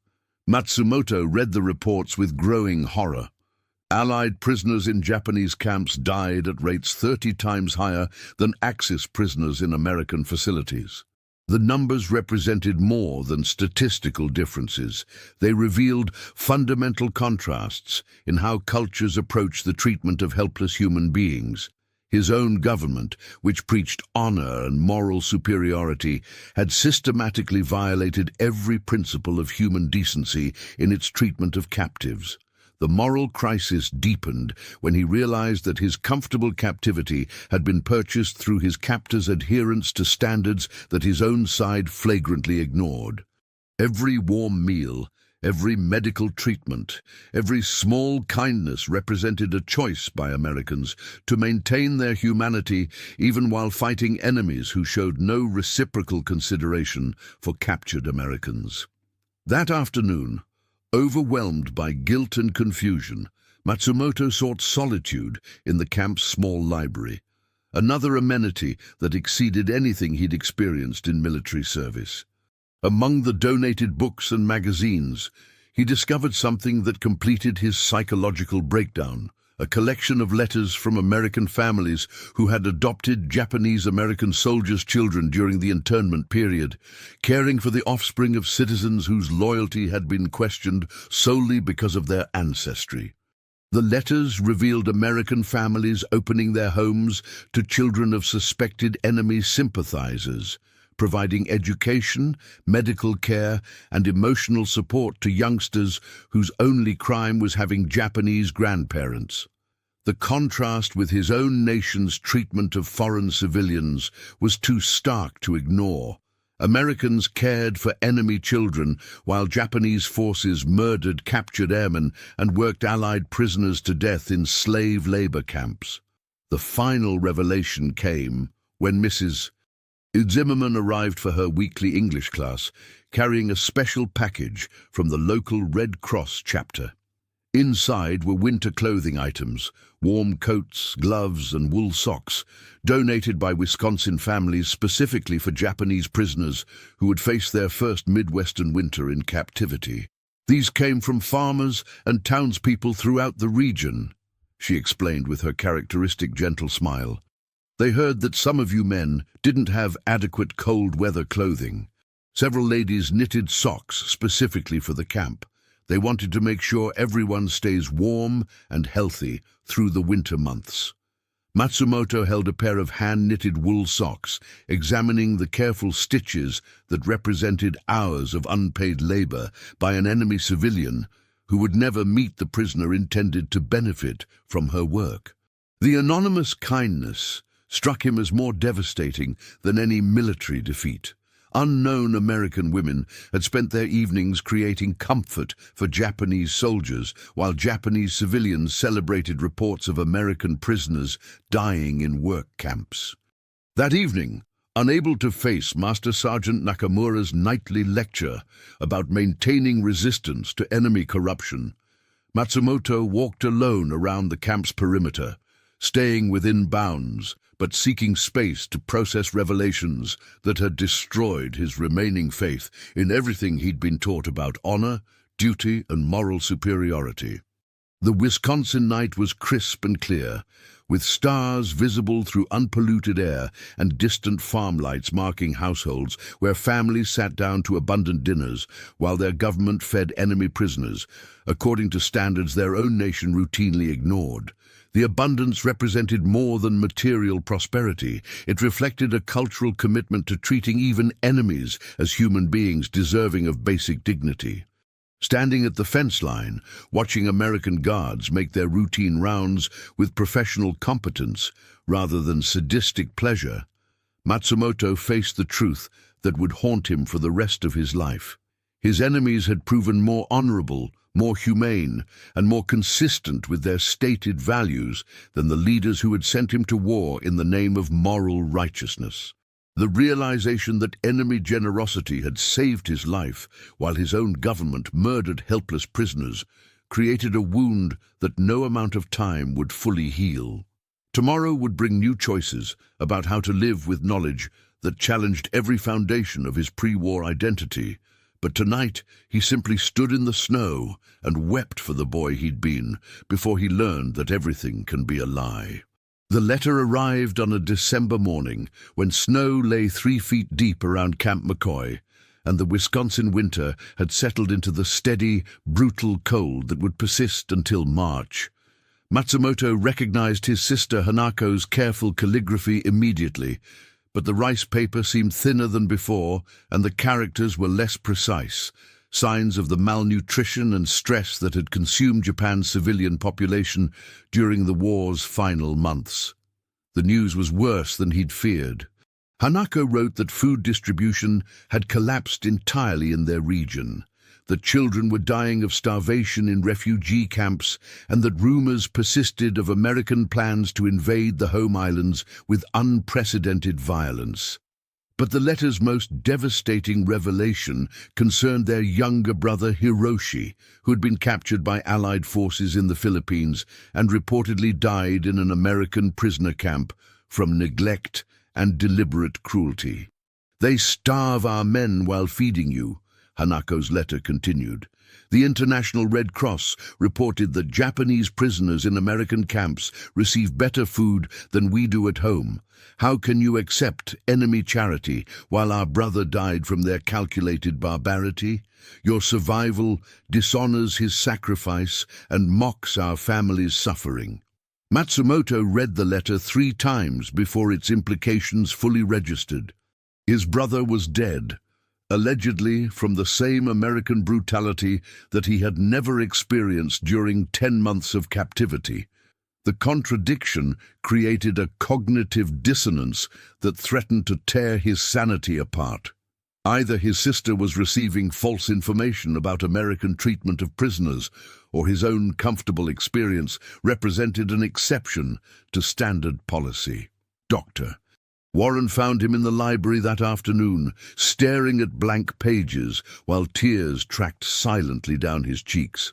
Matsumoto read the reports with growing horror. Allied prisoners in Japanese camps died at rates 30 times higher than Axis prisoners in American facilities. The numbers represented more than statistical differences. They revealed fundamental contrasts in how cultures approach the treatment of helpless human beings. His own government, which preached honor and moral superiority, had systematically violated every principle of human decency in its treatment of captives. The moral crisis deepened when he realized that his comfortable captivity had been purchased through his captors' adherence to standards that his own side flagrantly ignored. Every warm meal, every medical treatment, every small kindness represented a choice by Americans to maintain their humanity even while fighting enemies who showed no reciprocal consideration for captured Americans. That afternoon, overwhelmed by guilt and confusion, Matsumoto sought solitude in the camp's small library, another amenity that exceeded anything he'd experienced in military service. Among the donated books and magazines, he discovered something that completed his psychological breakdown, a collection of letters from American families who had adopted Japanese-American soldiers' children during the internment period, caring for the offspring of citizens whose loyalty had been questioned solely because of their ancestry. The letters revealed American families opening their homes to children of suspected enemy sympathizers, providing education, medical care, and emotional support to youngsters whose only crime was having Japanese grandparents. The contrast with his own nation's treatment of foreign civilians was too stark to ignore. Americans cared for enemy children while Japanese forces murdered captured airmen and worked Allied prisoners to death in slave labor camps. The final revelation came when Mrs. Zimmerman arrived for her weekly English class, carrying a special package from the local Red Cross chapter. Inside were winter clothing items, warm coats, gloves, and wool socks, donated by Wisconsin families specifically for Japanese prisoners who would face their first Midwestern winter in captivity. These came from farmers and townspeople throughout the region, she explained with her characteristic gentle smile. They heard that some of you men didn't have adequate cold weather clothing. Several ladies knitted socks specifically for the camp. They wanted to make sure everyone stays warm and healthy through the winter months. Matsumoto held a pair of hand-knitted wool socks, examining the careful stitches that represented hours of unpaid labor by an enemy civilian who would never meet the prisoner intended to benefit from her work. The anonymous kindness struck him as more devastating than any military defeat. Unknown American women had spent their evenings creating comfort for Japanese soldiers, while Japanese civilians celebrated reports of American prisoners dying in work camps. That evening, unable to face Master Sergeant Nakamura's nightly lecture about maintaining resistance to enemy corruption, Matsumoto walked alone around the camp's perimeter, staying within bounds, but seeking space to process revelations that had destroyed his remaining faith in everything he'd been taught about honor, duty, and moral superiority. The Wisconsin night was crisp and clear, with stars visible through unpolluted air and distant farm lights marking households where families sat down to abundant dinners while their government fed enemy prisoners, according to standards their own nation routinely ignored. The abundance represented more than material prosperity. It reflected a cultural commitment to treating even enemies as human beings deserving of basic dignity. Standing at the fence line, watching American guards make their routine rounds with professional competence rather than sadistic pleasure, Matsumoto faced the truth that would haunt him for the rest of his life. His enemies had proven more honorable, more humane, and more consistent with their stated values than the leaders who had sent him to war in the name of moral righteousness. The realization that enemy generosity had saved his life while his own government murdered helpless prisoners created a wound that no amount of time would fully heal. Tomorrow would bring new choices about how to live with knowledge that challenged every foundation of his pre-war identity. But tonight he simply stood in the snow and wept for the boy he'd been before he learned that everything can be a lie. The letter arrived on a December morning when snow lay 3 feet deep around Camp McCoy, and the Wisconsin winter had settled into the steady, brutal cold that would persist until March. Matsumoto recognized his sister Hanako's careful calligraphy immediately, but the rice paper seemed thinner than before and the characters were less precise, signs of the malnutrition and stress that had consumed Japan's civilian population during the war's final months. The news was worse than he'd feared. Hanako wrote that food distribution had collapsed entirely in their region, that children were dying of starvation in refugee camps, and that rumors persisted of American plans to invade the home islands with unprecedented violence. But the letter's most devastating revelation concerned their younger brother Hiroshi, who had been captured by Allied forces in the Philippines and reportedly died in an American prisoner camp from neglect and deliberate cruelty. "They starve our men while feeding you," Hanako's letter continued. The International Red Cross reported that Japanese prisoners in American camps receive better food than we do at home. How can you accept enemy charity while our brother died from their calculated barbarity? Your survival dishonors his sacrifice and mocks our family's suffering. Matsumoto read the letter 3 times before its implications fully registered. His brother was dead, allegedly from the same American brutality that he had never experienced during 10 months of captivity. The contradiction created a cognitive dissonance that threatened to tear his sanity apart. Either his sister was receiving false information about American treatment of prisoners, or his own comfortable experience represented an exception to standard policy. Doctor. Warren found him in the library that afternoon, staring at blank pages while tears tracked silently down his cheeks.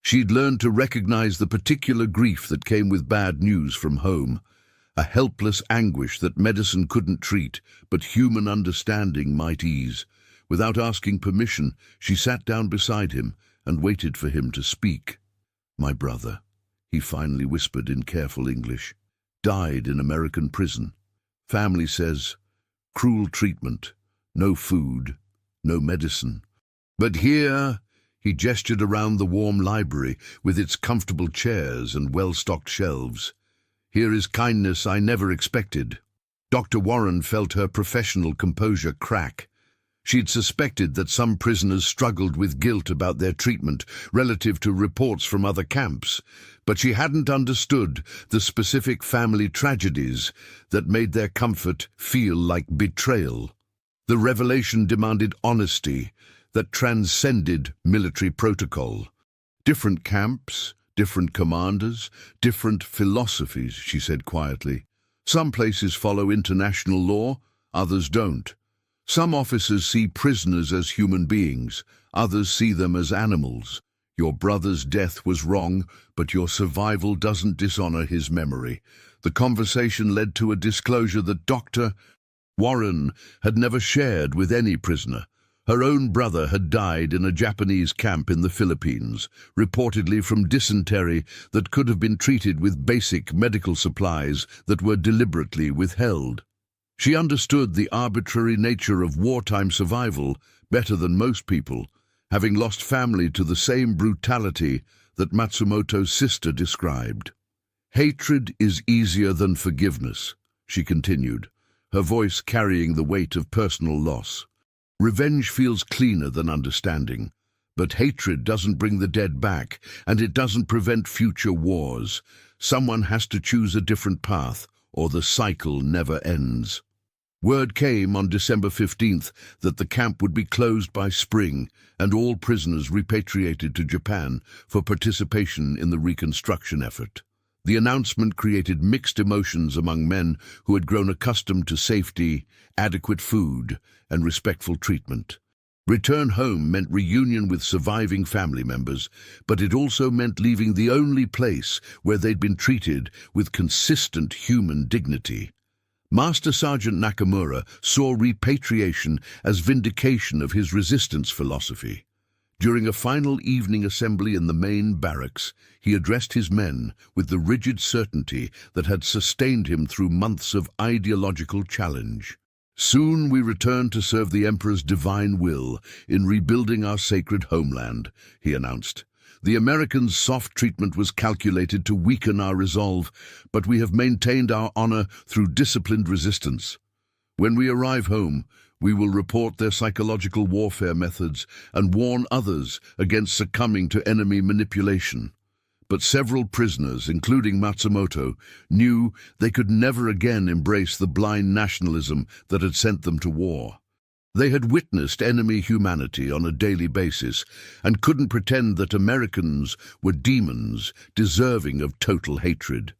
She'd learned to recognize the particular grief that came with bad news from home, a helpless anguish that medicine couldn't treat, but human understanding might ease. Without asking permission, she sat down beside him and waited for him to speak. "My brother," he finally whispered in careful English, "died in American prison. Family says, cruel treatment, no food, no medicine. But here," he gestured around the warm library with its comfortable chairs and well-stocked shelves, "here is kindness I never expected." Dr. Warren felt her professional composure crack. She'd suspected that some prisoners struggled with guilt about their treatment relative to reports from other camps, but she hadn't understood the specific family tragedies that made their comfort feel like betrayal. The revelation demanded honesty that transcended military protocol. "Different camps, different commanders, different philosophies," she said quietly. "Some places follow international law, others don't. Some officers see prisoners as human beings, others see them as animals. Your brother's death was wrong, but your survival doesn't dishonor his memory." The conversation led to a disclosure that Dr. Warren had never shared with any prisoner. Her own brother had died in a Japanese camp in the Philippines, reportedly from dysentery that could have been treated with basic medical supplies that were deliberately withheld. She understood the arbitrary nature of wartime survival better than most people, having lost family to the same brutality that Matsumoto's sister described. "Hatred is easier than forgiveness," she continued, her voice carrying the weight of personal loss. "Revenge feels cleaner than understanding, but hatred doesn't bring the dead back, and it doesn't prevent future wars. Someone has to choose a different path, or the cycle never ends." Word came on December 15th that the camp would be closed by spring and all prisoners repatriated to Japan for participation in the reconstruction effort. The announcement created mixed emotions among men who had grown accustomed to safety, adequate food, and respectful treatment. Return home meant reunion with surviving family members, but it also meant leaving the only place where they'd been treated with consistent human dignity. Master Sergeant Nakamura saw repatriation as vindication of his resistance philosophy. During a final evening assembly in the main barracks, he addressed his men with the rigid certainty that had sustained him through months of ideological challenge. "Soon we return to serve the Emperor's divine will in rebuilding our sacred homeland," he announced. "The Americans' soft treatment was calculated to weaken our resolve, but we have maintained our honor through disciplined resistance. When we arrive home, we will report their psychological warfare methods and warn others against succumbing to enemy manipulation." But several prisoners, including Matsumoto, knew they could never again embrace the blind nationalism that had sent them to war. They had witnessed enemy humanity on a daily basis and couldn't pretend that Americans were demons deserving of total hatred.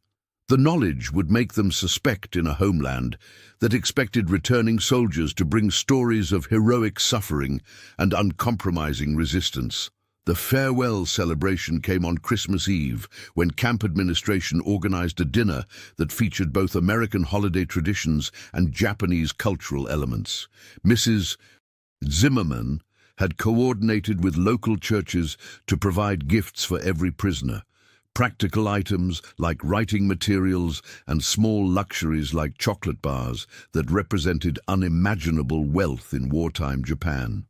The knowledge would make them suspect in a homeland that expected returning soldiers to bring stories of heroic suffering and uncompromising resistance. The farewell celebration came on Christmas Eve, when camp administration organized a dinner that featured both American holiday traditions and Japanese cultural elements. Mrs. Zimmerman had coordinated with local churches to provide gifts for every prisoner. Practical items like writing materials and small luxuries like chocolate bars that represented unimaginable wealth in wartime Japan.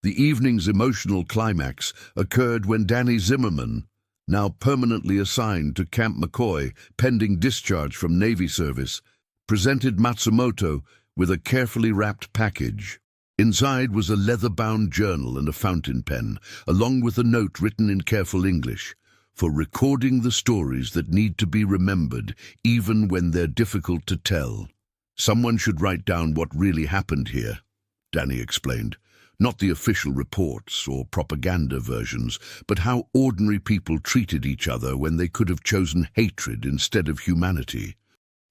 The evening's emotional climax occurred when Danny Zimmerman, now permanently assigned to Camp McCoy pending discharge from Navy service, presented Matsumoto with a carefully wrapped package. Inside was a leather-bound journal and a fountain pen, along with a note written in careful English, "For recording the stories that need to be remembered, even when they're difficult to tell. Someone should write down what really happened here," Danny explained. "Not the official reports or propaganda versions, but how ordinary people treated each other when they could have chosen hatred instead of humanity.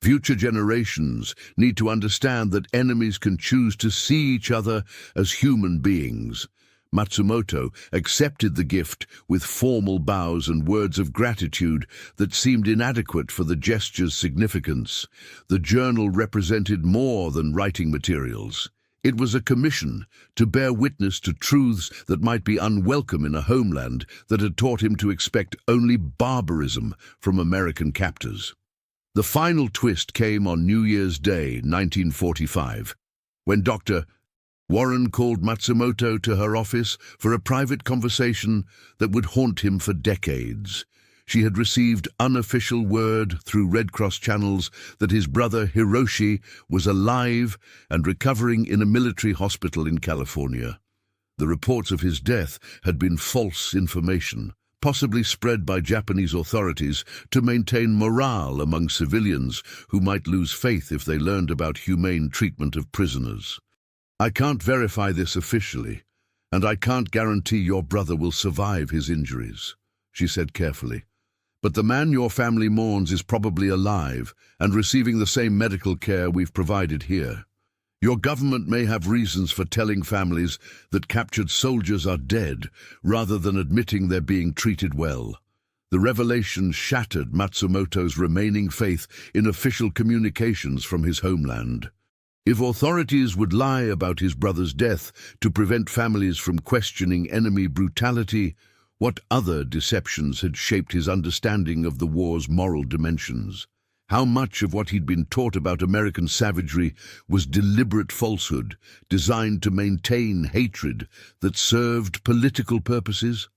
Future generations need to understand that enemies can choose to see each other as human beings." Matsumoto accepted the gift with formal bows and words of gratitude that seemed inadequate for the gesture's significance. The journal represented more than writing materials. It was a commission to bear witness to truths that might be unwelcome in a homeland that had taught him to expect only barbarism from American captors. The final twist came on New Year's Day, 1945, when Dr. Warren called Matsumoto to her office for a private conversation that would haunt him for decades. She had received unofficial word through Red Cross channels that his brother Hiroshi was alive and recovering in a military hospital in California. The reports of his death had been false information, possibly spread by Japanese authorities to maintain morale among civilians who might lose faith if they learned about humane treatment of prisoners. I can't verify this officially, and I can't guarantee your brother will survive his injuries, she said carefully. But the man your family mourns is probably alive and receiving the same medical care we've provided here. Your government may have reasons for telling families that captured soldiers are dead rather than admitting they're being treated well. The revelation shattered Matsumoto's remaining faith in official communications from his homeland. If authorities would lie about his brother's death to prevent families from questioning enemy brutality, what other deceptions had shaped his understanding of the war's moral dimensions? How much of what he'd been taught about American savagery was deliberate falsehood, designed to maintain hatred that served political purposes?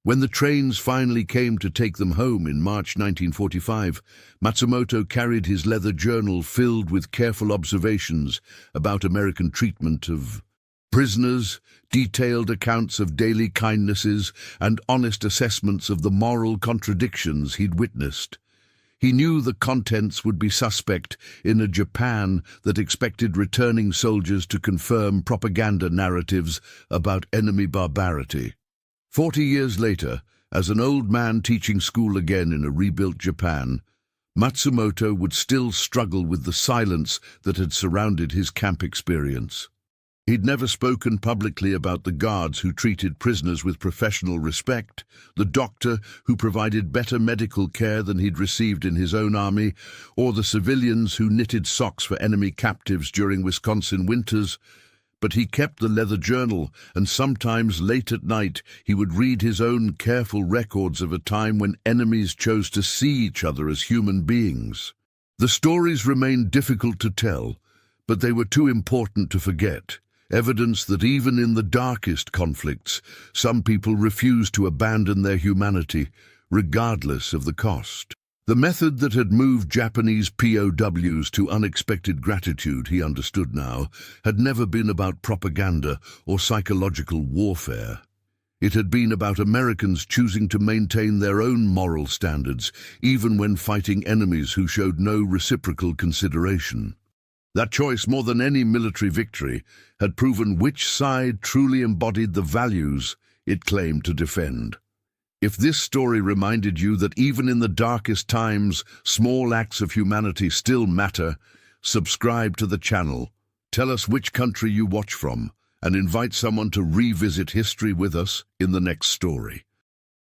When the trains finally came to take them home in March 1945, Matsumoto carried his leather journal filled with careful observations about American treatment of prisoners, detailed accounts of daily kindnesses, and honest assessments of the moral contradictions he'd witnessed. He knew the contents would be suspect in a Japan that expected returning soldiers to confirm propaganda narratives about enemy barbarity. 40 years later, as an old man teaching school again in a rebuilt Japan, Matsumoto would still struggle with the silence that had surrounded his camp experience. He'd never spoken publicly about the guards who treated prisoners with professional respect, the doctor who provided better medical care than he'd received in his own army, or the civilians who knitted socks for enemy captives during Wisconsin winters. But he kept the leather journal, and sometimes late at night he would read his own careful records of a time when enemies chose to see each other as human beings. The stories remained difficult to tell, but they were too important to forget. Evidence that even in the darkest conflicts, some people refused to abandon their humanity, regardless of the cost. The method that had moved Japanese POWs to unexpected gratitude, he understood now, had never been about propaganda or psychological warfare. It had been about Americans choosing to maintain their own moral standards, even when fighting enemies who showed no reciprocal consideration. That choice, more than any military victory, had proven which side truly embodied the values it claimed to defend. If this story reminded you that even in the darkest times, small acts of humanity still matter, subscribe to the channel, tell us which country you watch from, and invite someone to revisit history with us in the next story.